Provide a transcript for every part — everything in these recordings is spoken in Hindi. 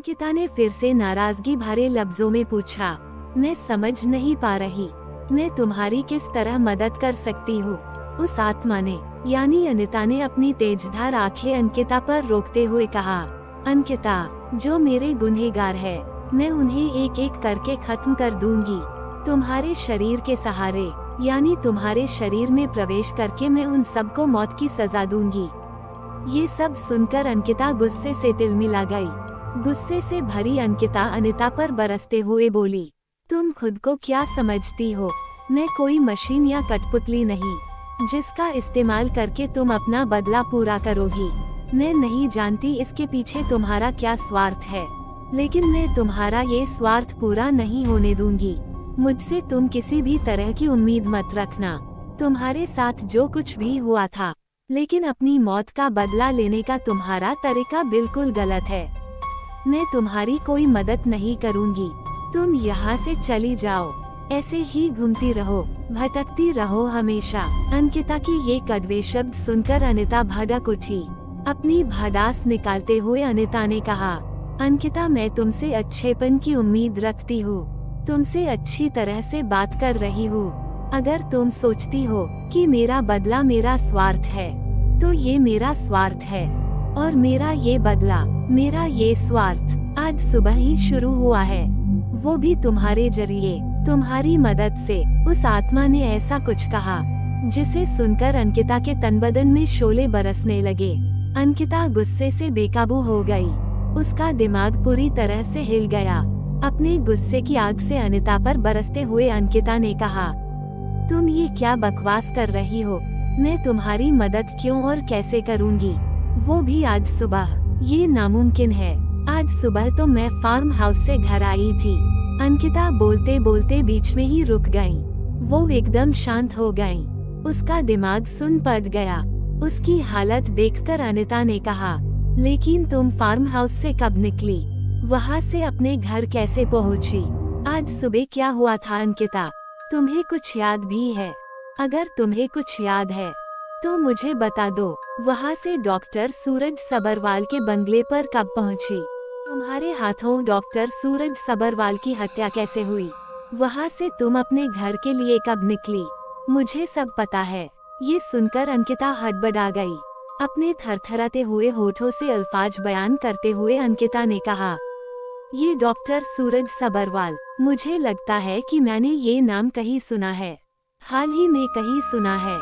अंकिता ने फिर से नाराजगी भरे लफ्जों में पूछा, मैं समझ नहीं पा रही, मैं तुम्हारी किस तरह मदद कर सकती हूँ? उस आत्मा ने यानी अनिता ने अपनी तेजधार आंखें अंकिता पर रोकते हुए कहा, अंकिता, जो मेरे गुनहगार है मैं उन्हें एक एक करके खत्म कर दूंगी। तुम्हारे शरीर के सहारे यानी तुम्हारे शरीर में प्रवेश करके मैं उन सबको मौत की सजा दूंगी। ये सब सुनकर अंकिता गुस्से से तिलमिला गई। गुस्से से भरी अंकिता अनिता पर बरसते हुए बोली, तुम खुद को क्या समझती हो? मैं कोई मशीन या कठपुतली नहीं जिसका इस्तेमाल करके तुम अपना बदला पूरा करोगी। मैं नहीं जानती इसके पीछे तुम्हारा क्या स्वार्थ है, लेकिन मैं तुम्हारा ये स्वार्थ पूरा नहीं होने दूंगी। मुझसे तुम किसी भी तरह की उम्मीद मत रखना। तुम्हारे साथ जो कुछ भी हुआ था, लेकिन अपनी मौत का बदला लेने का तुम्हारा तरीका बिल्कुल गलत है। मैं तुम्हारी कोई मदद नहीं करूंगी। तुम यहाँ से चली जाओ। ऐसे ही घूमती रहो, भटकती रहो हमेशा। अंकिता की ये कड़वे शब्द सुनकर अनिता भड़क उठी। अपनी भड़ास निकालते हुए अनिता ने कहा, अंकिता, मैं तुमसे अच्छेपन की उम्मीद रखती हूँ। तुमसे अच्छी तरह से बात कर रही हूँ। अगर तुम सोचती हो कि मेरा बदला मेरा स्वार्थ है, तो ये मेरा स्वार्थ है, और मेरा ये बदला, मेरा ये स्वार्थ आज सुबह ही शुरू हुआ है, वो भी तुम्हारे जरिए, तुम्हारी मदद से। उस आत्मा ने ऐसा कुछ कहा जिसे सुनकर अंकिता के तन बदन में शोले बरसने लगे। अंकिता गुस्से से बेकाबू हो गई। उसका दिमाग पूरी तरह से हिल गया। अपने गुस्से की आग से अनिता पर बरसते हुए अंकिता ने कहा, तुम ये क्या बकवास कर रही हो? मैं तुम्हारी मदद क्यों और कैसे करूंगी, वो भी आज सुबह? ये नामुमकिन है। आज सुबह तो मैं फार्म हाउस से घर आई थी। अंकिता बोलते बोलते बीच में ही रुक गई। वो एकदम शांत हो गई। उसका दिमाग सुन पड़ गया। उसकी हालत देखकर अनिता ने कहा, लेकिन तुम फार्म हाउस से कब निकली? वहाँ से अपने घर कैसे पहुँची? आज सुबह क्या हुआ था अंकिता? तुम्हें कुछ याद भी है? अगर तुम्हें कुछ याद है तो मुझे बता दो। वहाँ से डॉक्टर सूरज सबरवाल के बंगले पर कब पहुँची? तुम्हारे हाथों डॉक्टर सूरज सबरवाल की हत्या कैसे हुई? वहाँ से तुम अपने घर के लिए कब निकली? मुझे सब पता है। ये सुनकर अंकिता हड़बड़ा गई। अपने थरथराते हुए होठों से अल्फाज बयान करते हुए अंकिता ने कहा, ये डॉक्टर सूरज सबरवाल, मुझे लगता है कि मैंने ये नाम कहीं सुना है, हाल ही में कहीं सुना है।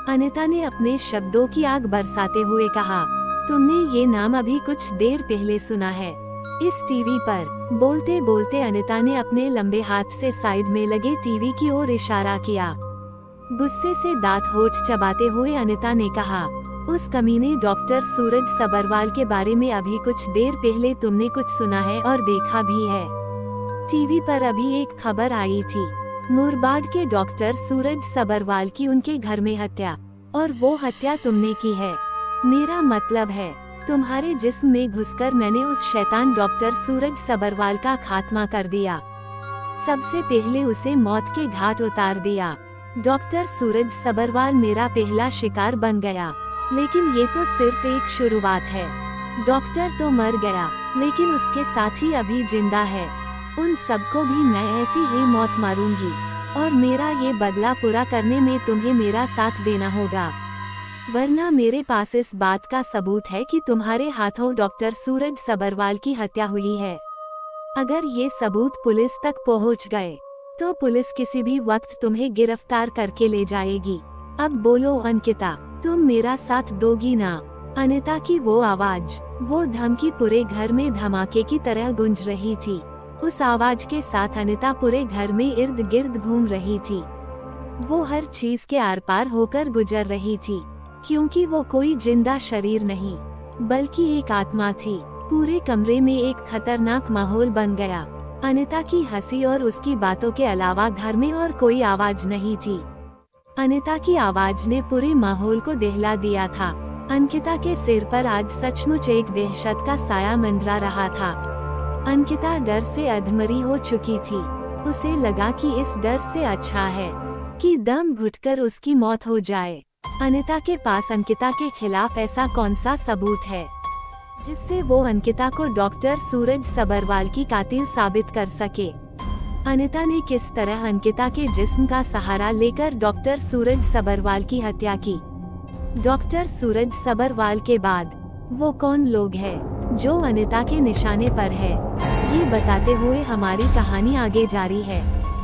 अनिता ने अपने शब्दों की आग बरसाते हुए कहा, तुमने ये नाम अभी कुछ देर पहले सुना है, इस टीवी पर। बोलते बोलते अनिता ने अपने लंबे हाथ से साइड में लगे टीवी की ओर इशारा किया। गुस्से से दांत होठ चबाते हुए अनिता ने कहा, उस कमीने डॉक्टर सूरज सबरवाल के बारे में अभी कुछ देर पहले तुमने कुछ सुना है और देखा भी है। टीवी पर अभी एक खबर आई थी, मुरबाड के डॉक्टर सूरज सबरवाल की उनके घर में हत्या, और वो हत्या तुमने की है। मेरा मतलब है, तुम्हारे जिस्म में घुसकर मैंने उस शैतान डॉक्टर सूरज सबरवाल का खात्मा कर दिया। सबसे पहले उसे मौत के घाट उतार दिया। डॉक्टर सूरज सबरवाल मेरा पहला शिकार बन गया, लेकिन ये तो सिर्फ एक शुरुआत है। डॉक्टर तो मर गया, लेकिन उसके साथ ही अभी जिंदा है। उन सबको भी मैं ऐसी ही मौत मारूंगी, और मेरा ये बदला पूरा करने में तुम्हें मेरा साथ देना होगा, वरना मेरे पास इस बात का सबूत है कि तुम्हारे हाथों डॉक्टर सूरज सबरवाल की हत्या हुई है। अगर ये सबूत पुलिस तक पहुंच गए, तो पुलिस किसी भी वक्त तुम्हें गिरफ्तार करके ले जाएगी। अब बोलो अंकिता, तुम मेरा साथ दोगी ना? अनिता की वो आवाज, वो धमकी पूरे घर में धमाके की तरह गूंज रही थी। उस आवाज के साथ अनिता पूरे घर में इर्द गिर्द घूम रही थी। वो हर चीज के आर पार होकर गुजर रही थी, क्योंकि वो कोई जिंदा शरीर नहीं, बल्कि एक आत्मा थी। पूरे कमरे में एक खतरनाक माहौल बन गया। अनिता की हंसी और उसकी बातों के अलावा घर में और कोई आवाज नहीं थी। अनिता की आवाज ने पूरे माहौल को दहला दिया था। अंकिता के सिर पर आज सचमुच एक दहशत का साया मंडरा रहा था। अंकिता डर से अधमरी हो चुकी थी। उसे लगा कि इस डर से अच्छा है कि दम घुटकर उसकी मौत हो जाए। अनिता के पास अंकिता के खिलाफ ऐसा कौन सा सबूत है जिससे वो अंकिता को डॉक्टर सूरज सबरवाल की कातिल साबित कर सके। अनिता ने किस तरह अंकिता के जिस्म का सहारा लेकर डॉक्टर सूरज सबरवाल की हत्या की? डॉक्टर सूरज सबरवाल के बाद वो कौन लोग हैं जो अनिता के निशाने पर है, ये बताते हुए हमारी कहानी आगे जारी है।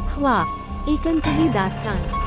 ख्वाब एक अनकही दास्तान।